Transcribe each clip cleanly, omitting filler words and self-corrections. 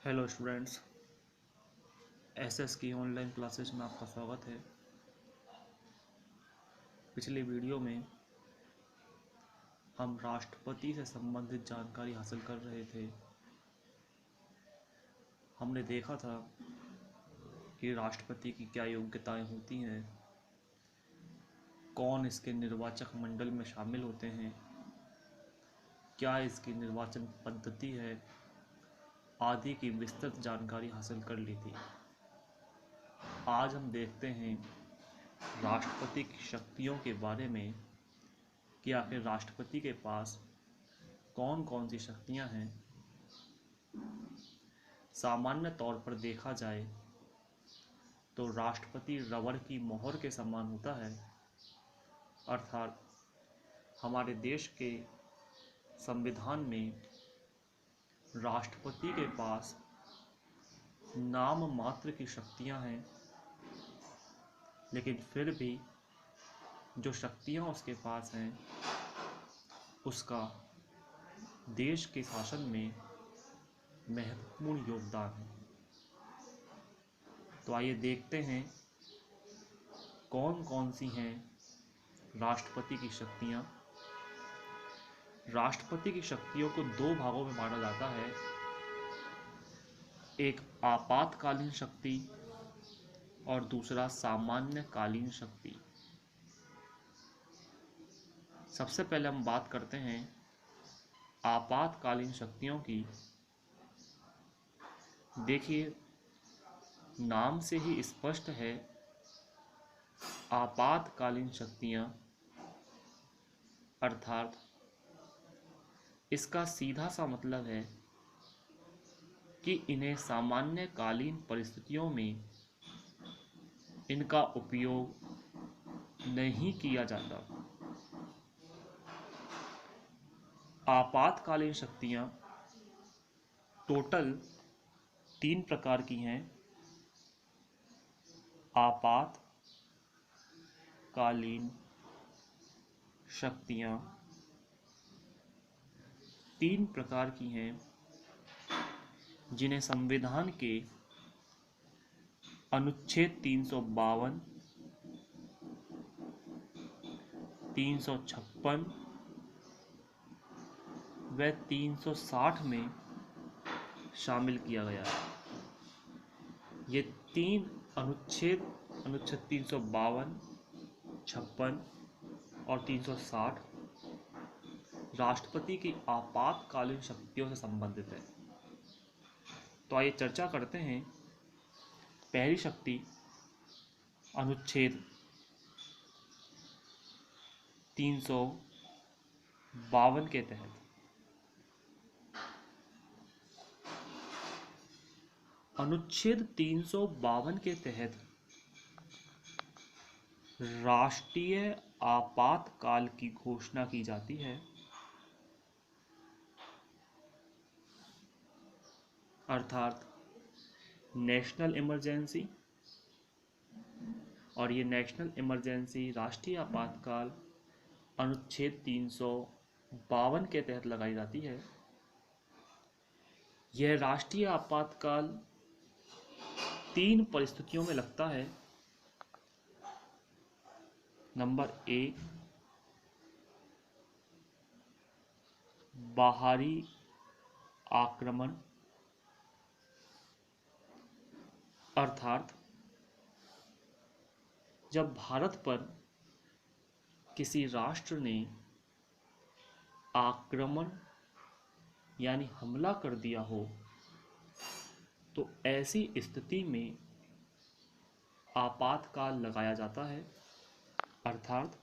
Hello students, SS की online classes में आपका स्वागत है। पिछले वीडियो में हम राष्ट्रपति से संबंधित जानकारी हासिल कर रहे थे। हमने देखा था कि राष्ट्रपति की क्या योग्यताएं होती हैं, कौन इसके निर्वाचक मंडल में शामिल होते हैं, क्या इसकी निर्वाचन पद्धति है आदि की विस्तृत जानकारी हासिल कर ली थी। आज हम देखते हैं राष्ट्रपति की शक्तियों के बारे में कि आखिर राष्ट्रपति के पास कौन कौन सी शक्तियां हैं। सामान्य तौर पर देखा जाए तो राष्ट्रपति रबर की मोहर के समान होता है, अर्थात हमारे देश के संविधान में राष्ट्रपति के पास नाम मात्र की शक्तियां हैं, लेकिन फिर भी जो शक्तियां उसके पास हैं उसका देश के शासन में महत्वपूर्ण योगदान है। तो आइए देखते हैं कौन कौन सी हैं राष्ट्रपति की शक्तियां। राष्ट्रपति की शक्तियों को दो भागों में बांटा जाता है, एक आपातकालीन शक्ति और दूसरा सामान्यकालीन शक्ति। सबसे पहले हम बात करते हैं आपातकालीन शक्तियों की। देखिए, नाम से ही स्पष्ट है, आपातकालीन शक्तियां अर्थात इसका सीधा सा मतलब है कि इन्हें सामान्यकालीन परिस्थितियों में इनका उपयोग नहीं किया जाता। आपातकालीन शक्तियां टोटल 3 प्रकार की हैं। आपातकालीन शक्तियां 3 प्रकार की हैं, जिन्हें संविधान के अनुच्छेद 352, 356 व 360 में शामिल किया गया है। ये 3 अनुच्छेद 352, 56 और 360 राष्ट्रपति की आपातकालीन शक्तियों से संबंधित है। तो आइए चर्चा करते हैं। पहली शक्ति अनुच्छेद 352 के तहत। अनुच्छेद 352 के तहत राष्ट्रीय आपातकाल की घोषणा की जाती है, अर्थात नेशनल इमरजेंसी। और ये नेशनल इमरजेंसी, राष्ट्रीय आपातकाल अनुच्छेद 352 के तहत लगाई जाती है। यह राष्ट्रीय आपातकाल 3 परिस्थितियों में लगता है। नंबर 1, बाहरी आक्रमण, अर्थात जब भारत पर किसी राष्ट्र ने आक्रमण यानी हमला कर दिया हो, तो ऐसी स्थिति में आपातकाल लगाया जाता है, अर्थात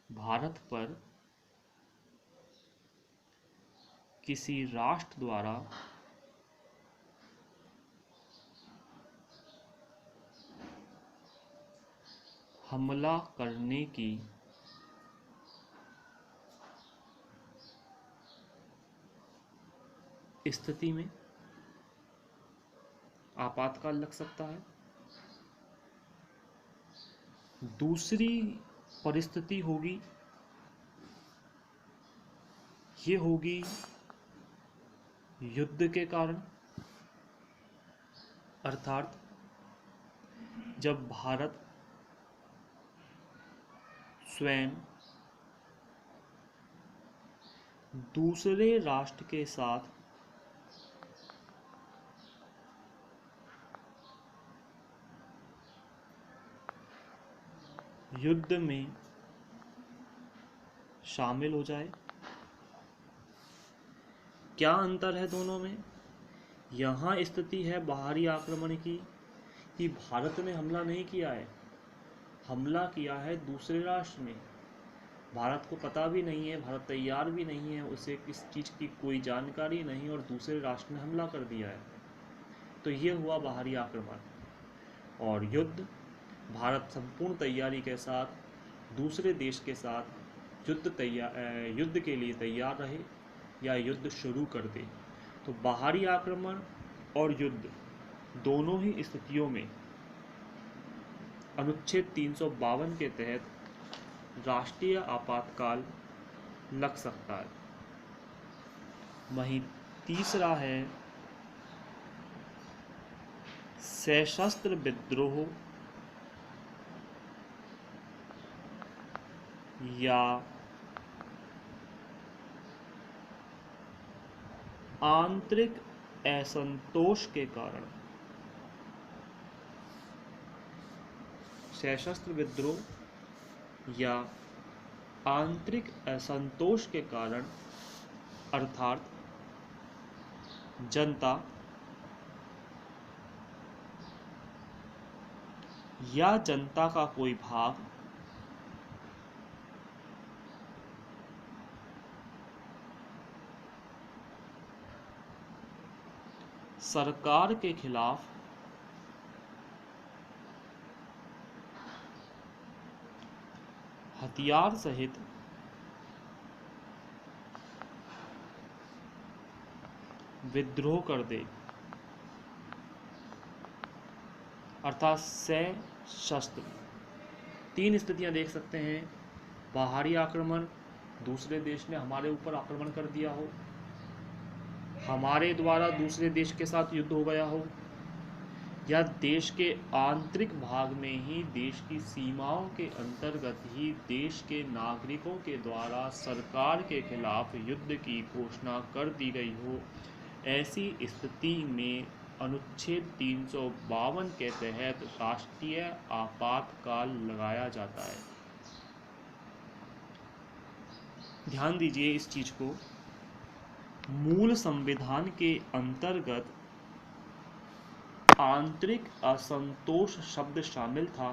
भारत पर किसी राष्ट्र द्वारा हमला करने की स्थिति में आपातकाल लग सकता है। दूसरी परिस्थिति होगी, ये होगी युद्ध के कारण, अर्थात जब भारत स्वयं दूसरे राष्ट्र के साथ युद्ध में शामिल हो जाए। क्या अंतर है दोनों में? यहाँ स्थिति है बाहरी आक्रमण की कि भारत ने हमला नहीं किया है, हमला किया है दूसरे राष्ट्र ने। भारत को पता भी नहीं है, भारत तैयार भी नहीं है, उसे किस चीज़ की कोई जानकारी नहीं, और दूसरे राष्ट्र ने हमला कर दिया है। तो ये हुआ बाहरी आक्रमण। और युद्ध, भारत संपूर्ण तैयारी के साथ दूसरे देश के साथ युद्ध के लिए तैयार रहे या युद्ध शुरू कर दे। तो बाहरी आक्रमण और युद्ध दोनों ही स्थितियों में अनुच्छेद 352 के तहत राष्ट्रीय आपातकाल लग सकता है। वहीं तीसरा है सशस्त्र विद्रोह या आंतरिक असंतोष के कारण। सशस्त्र विद्रोह या आंतरिक असंतोष के कारण अर्थात जनता या जनता का कोई भाग सरकार के खिलाफ हथियार सहित विद्रोह कर दे, अर्थात सशस्त्र। तीन स्थितियां देख सकते हैं: बाहरी आक्रमण, दूसरे देश ने हमारे ऊपर आक्रमण कर दिया हो, हमारे द्वारा दूसरे देश के साथ युद्ध हो गया हो, या देश के आंतरिक भाग में ही देश की सीमाओं के अंतर्गत ही देश के नागरिकों के द्वारा सरकार के खिलाफ युद्ध की घोषणा कर दी गई हो। ऐसी स्थिति में अनुच्छेद 352 के तहत राष्ट्रीय आपातकाल लगाया जाता है। ध्यान दीजिए इस चीज को, मूल संविधान के अंतर्गत आंतरिक असंतोष शब्द शामिल था,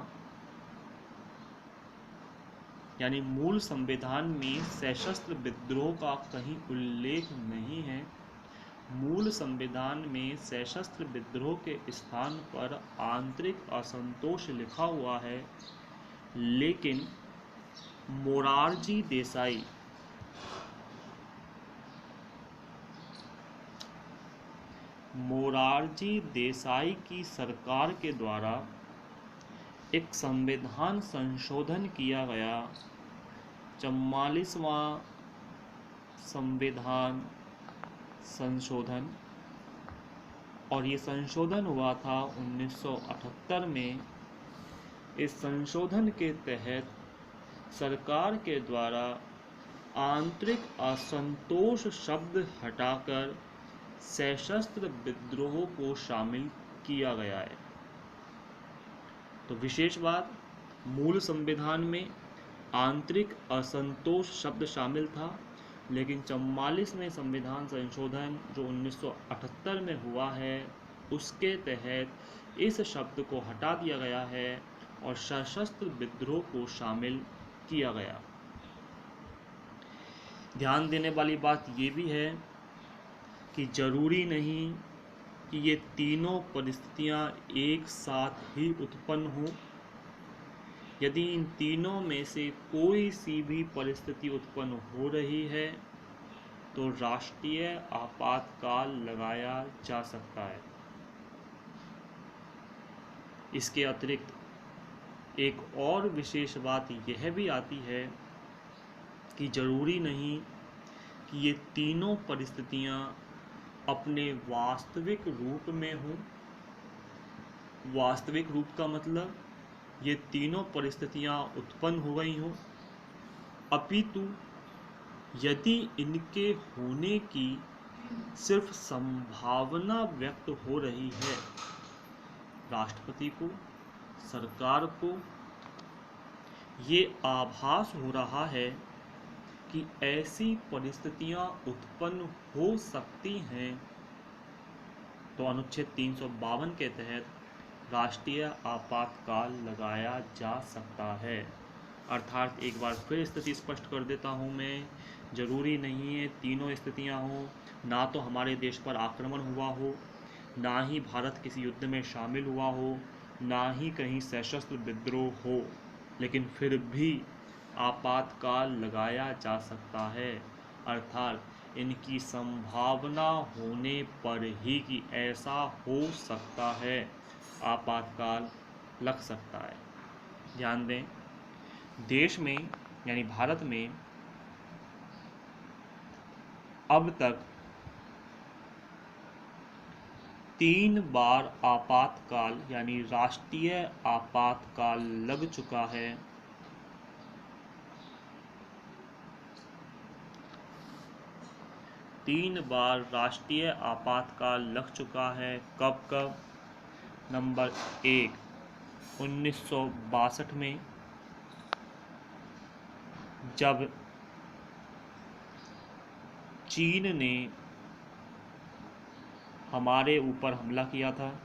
यानी मूल संविधान में सशस्त्र विद्रोह का कहीं उल्लेख नहीं है। मूल संविधान में सशस्त्र विद्रोह के स्थान पर आंतरिक असंतोष लिखा हुआ है, लेकिन मोरारजी देसाई की सरकार के द्वारा एक संविधान संशोधन किया गया, 44वां संविधान संशोधन, और ये संशोधन हुआ था 1978 में। इस संशोधन के तहत सरकार के द्वारा आंतरिक असंतोष शब्द हटाकर सशस्त्र विद्रोह को शामिल किया गया है। तो विशेष बात, मूल संविधान में आंतरिक असंतोष शब्द शामिल था, लेकिन 44वें संविधान संशोधन जो 1978 में हुआ है, उसके तहत इस शब्द को हटा दिया गया है और सशस्त्र विद्रोह को शामिल किया गया। ध्यान देने वाली बात ये भी है कि जरूरी नहीं कि ये तीनों परिस्थितियां एक साथ ही उत्पन्न हों। यदि इन तीनों में से कोई सी भी परिस्थिति उत्पन्न हो रही है तो राष्ट्रीय आपातकाल लगाया जा सकता है। इसके अतिरिक्त एक और विशेष बात यह भी आती है कि जरूरी नहीं कि ये तीनों परिस्थितियां अपने वास्तविक रूप में हों। वास्तविक रूप का मतलब ये तीनों परिस्थितियां उत्पन्न हो गई हों, अपितु यदि इनके होने की सिर्फ संभावना व्यक्त हो रही है, राष्ट्रपति को, सरकार को ये आभास हो रहा है कि ऐसी परिस्थितियां उत्पन्न हो सकती हैं, तो अनुच्छेद 352 के तहत राष्ट्रीय आपातकाल लगाया जा सकता है। अर्थात एक बार फिर स्थिति स्पष्ट कर देता हूँ मैं, जरूरी नहीं है तीनों स्थितियाँ हों, ना तो हमारे देश पर आक्रमण हुआ हो, ना ही भारत किसी युद्ध में शामिल हुआ हो, ना ही कहीं सशस्त्र विद्रोह हो, लेकिन फिर भी आपातकाल लगाया जा सकता है। अर्थात इनकी संभावना होने पर ही कि ऐसा हो सकता है, आपातकाल लग सकता है। ध्यान दें, देश में यानी भारत में अब तक 3 बार आपातकाल यानी राष्ट्रीय आपातकाल लग चुका है। तीन बार राष्ट्रीय आपातकाल लग चुका है। कब कब? नंबर 1 1962 में, जब चीन ने हमारे ऊपर हमला किया था।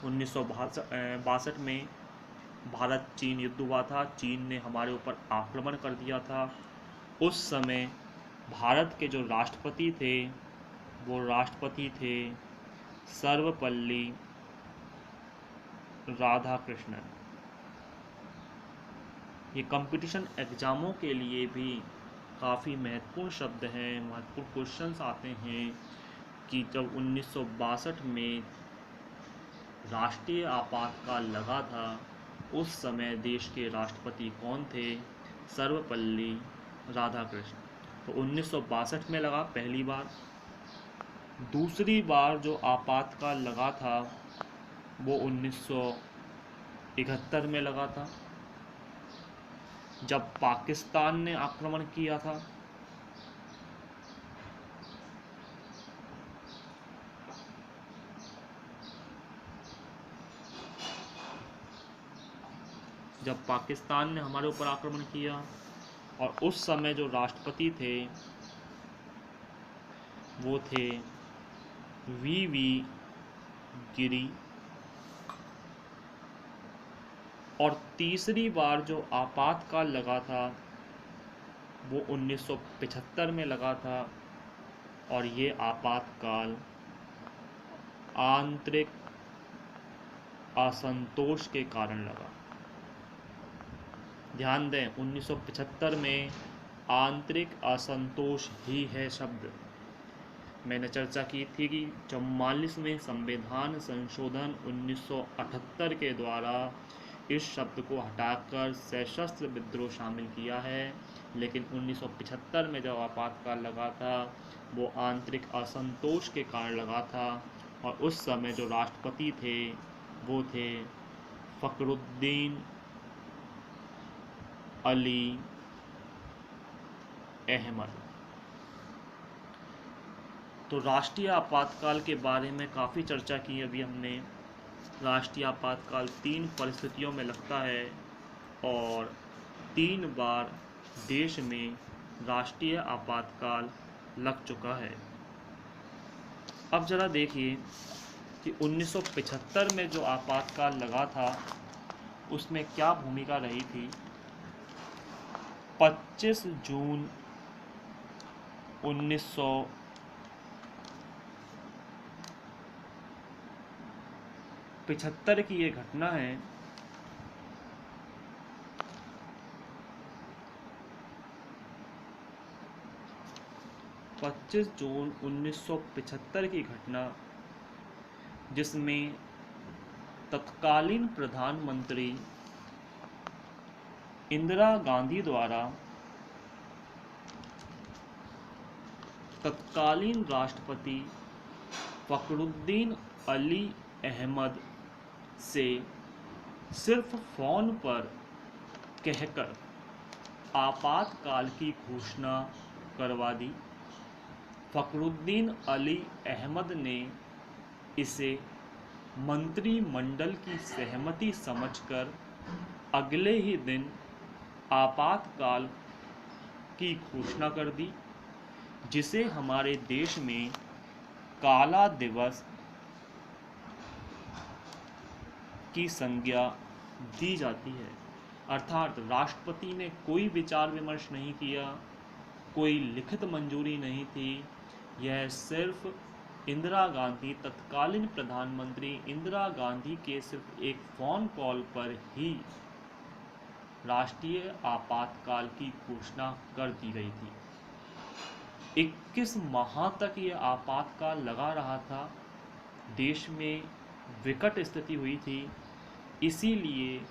1962 में भारत चीन युद्ध हुआ था, चीन ने हमारे ऊपर आक्रमण कर दिया था। उस समय भारत के जो राष्ट्रपति थे वो राष्ट्रपति थे सर्वपल्ली राधाकृष्णन। ये कंपटीशन एग्जामों के लिए भी काफ़ी महत्वपूर्ण शब्द हैं, महत्वपूर्ण क्वेश्चंस आते हैं कि जब 1962 में राष्ट्रीय आपातकाल लगा था, उस समय देश के राष्ट्रपति कौन थे? सर्वपल्ली राधाकृष्णन। तो 1962 में लगा पहली बार। दूसरी बार जो आपातकाल लगा था वो 1971 में लगा था, जब पाकिस्तान ने आक्रमण किया था। जब पाकिस्तान ने हमारे ऊपर आक्रमण किया और उस समय जो राष्ट्रपति थे वो थे वी गिरी। और तीसरी बार जो आपातकाल लगा था वो 1975 में लगा था, और ये आपातकाल आंतरिक असंतोष के कारण लगा। ध्यान दें, 1975 में आंतरिक असंतोष ही है शब्द। मैंने चर्चा की थी कि 44वें संविधान संशोधन 1978 के द्वारा इस शब्द को हटाकर सशस्त्र विद्रोह शामिल किया है, लेकिन 1975 में जब आपातकाल लगा था वो आंतरिक असंतोष के कारण लगा था, और उस समय जो राष्ट्रपति थे वो थे फखरुद्दीन अली अहमद। तो राष्ट्रीय आपातकाल के बारे में काफ़ी चर्चा की अभी हमने। राष्ट्रीय आपातकाल 3 परिस्थितियों में लगता है और 3 बार देश में राष्ट्रीय आपातकाल लग चुका है। अब जरा देखिए कि 1975 में जो आपातकाल लगा था उसमें क्या भूमिका रही थी। 25 जून 1975 की ये घटना है। जून 1975 की घटना, जिसमें तत्कालीन प्रधानमंत्री इंदिरा गांधी द्वारा तत्कालीन राष्ट्रपति फ़खरुद्दीन अली अहमद से सिर्फ फ़ोन पर कहकर आपातकाल की घोषणा करवा दी। फ़खरुद्दीन अली अहमद ने इसे मंत्रिमंडल की सहमति समझकर अगले ही दिन आपातकाल की घोषणा कर दी, जिसे हमारे देश में काला दिवस की संज्ञा दी जाती है। अर्थात राष्ट्रपति ने कोई विचार विमर्श नहीं किया, कोई लिखित मंजूरी नहीं थी, यह सिर्फ इंदिरा गांधी, तत्कालीन प्रधानमंत्री इंदिरा गांधी के सिर्फ एक फ़ोन कॉल पर ही राष्ट्रीय आपातकाल की घोषणा कर दी गई थी। 21 माह तक ये आपातकाल लगा रहा था, देश में विकट स्थिति हुई थी, इसीलिए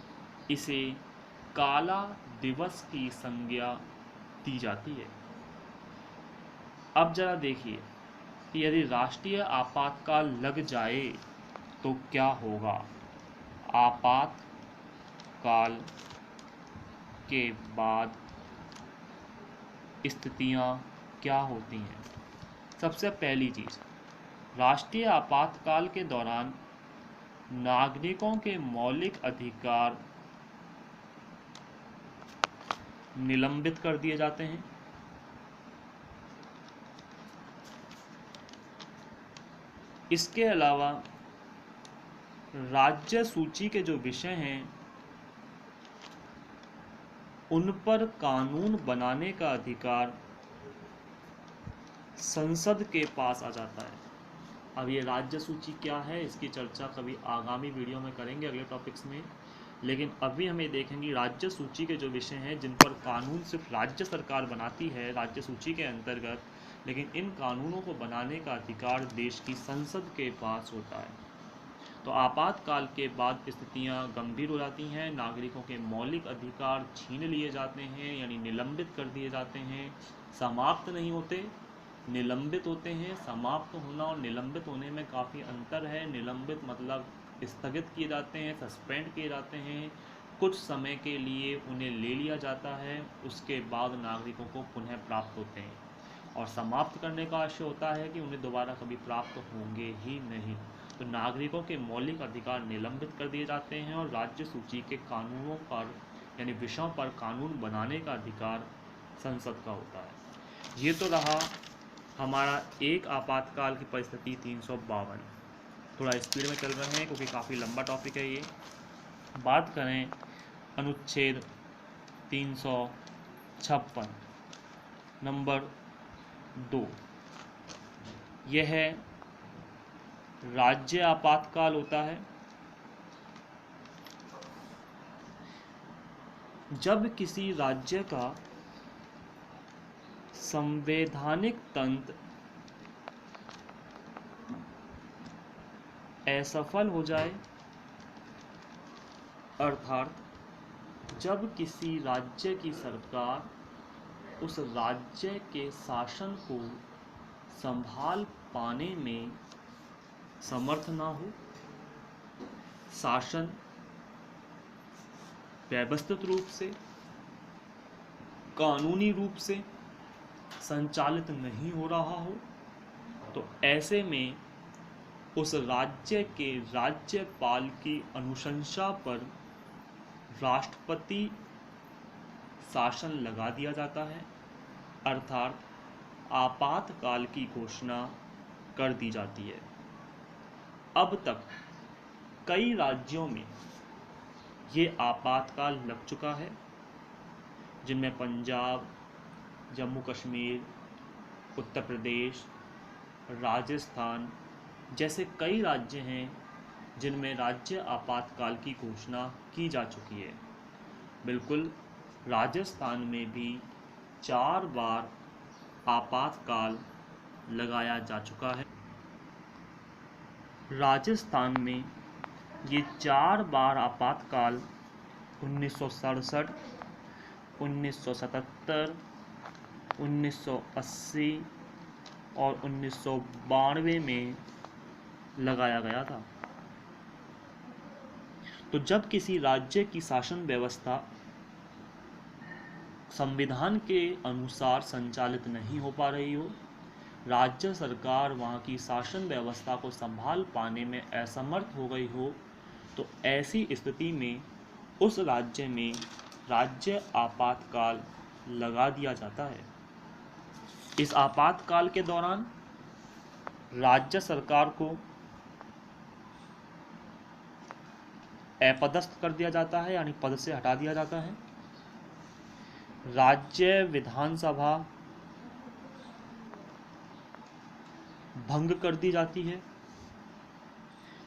इसे काला दिवस की संज्ञा दी जाती है। अब जरा देखिए कि यदि राष्ट्रीय आपातकाल लग जाए तो क्या होगा। आपातकाल के बाद स्थितियां क्या होती हैं। सबसे पहली चीज़, राष्ट्रीय आपातकाल के दौरान नागरिकों के मौलिक अधिकार निलंबित कर दिए जाते हैं। इसके अलावा राज्य सूची के जो विषय हैं उन पर कानून बनाने का अधिकार संसद के पास आ जाता है। अब ये राज्य सूची क्या है, इसकी चर्चा कभी आगामी वीडियो में करेंगे, अगले टॉपिक्स में। लेकिन अभी हमें देखेंगे राज्य सूची के जो विषय हैं जिन पर कानून सिर्फ राज्य सरकार बनाती है राज्य सूची के अंतर्गत, लेकिन इन कानूनों को बनाने का अधिकार देश की संसद के पास होता है। तो आपातकाल के बाद स्थितियां गंभीर हो जाती हैं, नागरिकों के मौलिक अधिकार छीन लिए जाते हैं, यानी निलंबित कर दिए जाते हैं। समाप्त नहीं होते, निलंबित होते हैं। समाप्त होना और निलंबित होने में काफ़ी अंतर है। निलंबित मतलब स्थगित किए जाते हैं, सस्पेंड किए जाते हैं, कुछ समय के लिए उन्हें ले लिया जाता है, उसके बाद नागरिकों को पुनः प्राप्त होते हैं। और समाप्त करने का आशय होता है कि उन्हें दोबारा कभी प्राप्त होंगे ही नहीं। तो नागरिकों के मौलिक अधिकार निलंबित कर दिए जाते हैं और राज्य सूची के कानूनों पर यानी विषयों पर कानून बनाने का अधिकार संसद का होता है। ये तो रहा हमारा एक आपातकाल की परिस्थिति 352। थोड़ा स्पीड में चल रहे हैं क्योंकि काफ़ी लंबा टॉपिक है ये। बात करें अनुच्छेद 356 नंबर 2, यह राज्य आपातकाल होता है। जब किसी राज्य का संवैधानिक तंत्र असफल हो जाए, अर्थात जब किसी राज्य की सरकार उस राज्य के शासन को संभाल पाने में समर्थ ना हो, शासन व्यवस्थित रूप से, कानूनी रूप से संचालित नहीं हो रहा हो, तो ऐसे में उस राज्य के राज्यपाल की अनुशंसा पर राष्ट्रपति शासन लगा दिया जाता है, अर्थात आपातकाल की घोषणा कर दी जाती है। अब तक कई राज्यों में ये आपातकाल लग चुका है, जिनमें पंजाब, जम्मू कश्मीर, उत्तर प्रदेश, राजस्थान जैसे कई राज्य हैं जिनमें राज्य आपातकाल की घोषणा की जा चुकी है। बिल्कुल, राजस्थान में भी 4 बार आपातकाल लगाया जा चुका है। राजस्थान में ये 4 बार आपातकाल 1967, 1977, 1980 और 1992 में लगाया गया था। तो जब किसी राज्य की शासन व्यवस्था संविधान के अनुसार संचालित नहीं हो पा रही हो, राज्य सरकार वहाँ की शासन व्यवस्था को संभाल पाने में असमर्थ हो गई हो, तो ऐसी स्थिति में उस राज्य में राज्य आपातकाल लगा दिया जाता है। इस आपातकाल के दौरान राज्य सरकार को अपदस्थ कर दिया जाता है, यानी पद से हटा दिया जाता है। राज्य विधानसभा भंग कर दी जाती है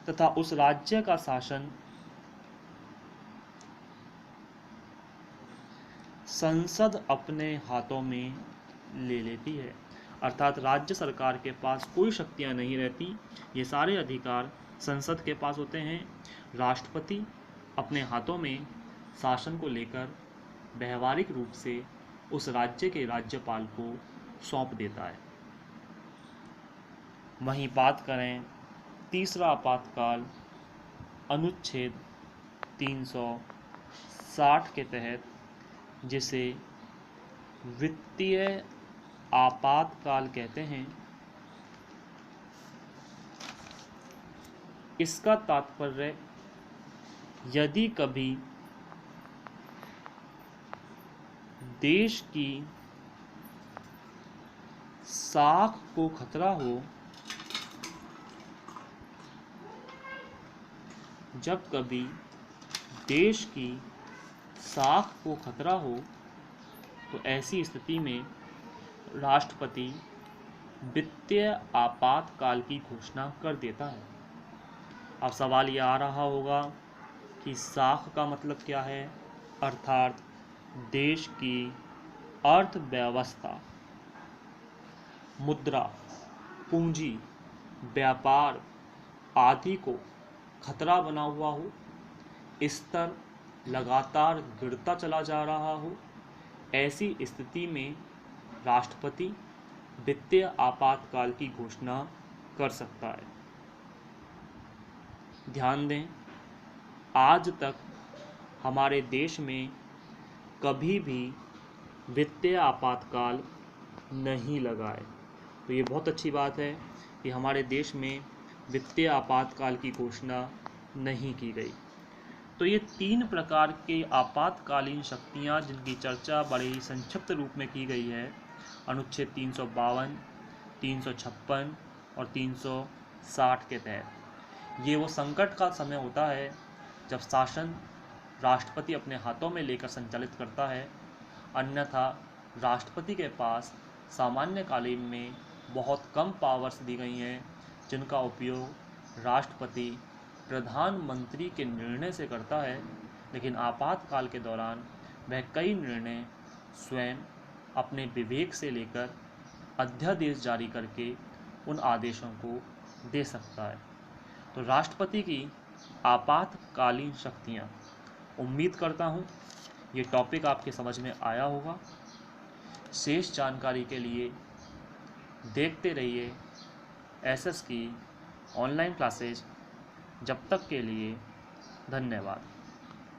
तथा उस राज्य का शासन संसद अपने हाथों में ले लेती है। अर्थात राज्य सरकार के पास कोई शक्तियां नहीं रहती, ये सारे अधिकार संसद के पास होते हैं। राष्ट्रपति अपने हाथों में शासन को लेकर व्यवहारिक रूप से उस राज्य के राज्यपाल को सौंप देता है। वहीं बात करें तीसरा आपातकाल अनुच्छेद 360 के तहत, जिसे वित्तीय आपातकाल कहते हैं। इसका तात्पर्य यदि कभी देश की साख को खतरा हो, जब कभी देश की साख को खतरा हो, तो ऐसी स्थिति में राष्ट्रपति वित्तीय आपातकाल की घोषणा कर देता है। अब सवाल यह आ रहा होगा कि साख का मतलब क्या है, अर्थात देश की अर्थव्यवस्था, मुद्रा, पूंजी, व्यापार आदि को खतरा बना हुआ हो, स्तर लगातार गिरता चला जा रहा हो, ऐसी स्थिति में राष्ट्रपति वित्तीय आपातकाल की घोषणा कर सकता है। ध्यान दें, आज तक हमारे देश में कभी भी वित्तीय आपातकाल नहीं लगा है। तो ये बहुत अच्छी बात है कि हमारे देश में वित्तीय आपातकाल की घोषणा नहीं की गई। तो ये 3 प्रकार के आपातकालीन शक्तियाँ जिनकी चर्चा बड़े ही संक्षिप्त रूप में की गई है, अनुच्छेद 352, 356 और 360 के तहत। ये वो संकट का समय होता है जब शासन राष्ट्रपति अपने हाथों में लेकर संचालित करता है, अन्यथा राष्ट्रपति के पास सामान्य कालीन में बहुत कम पावर्स दी गई हैं, जिनका उपयोग राष्ट्रपति प्रधानमंत्री के निर्णय से करता है। लेकिन आपातकाल के दौरान वह कई निर्णय स्वयं अपने विवेक से लेकर अध्यादेश जारी करके उन आदेशों को दे सकता है। तो राष्ट्रपति की आपातकालीन शक्तियाँ, उम्मीद करता हूँ ये टॉपिक आपके समझ में आया होगा। शेष जानकारी के लिए देखते रहिए एसएस की ऑनलाइन क्लासेज। जब तक के लिए धन्यवाद।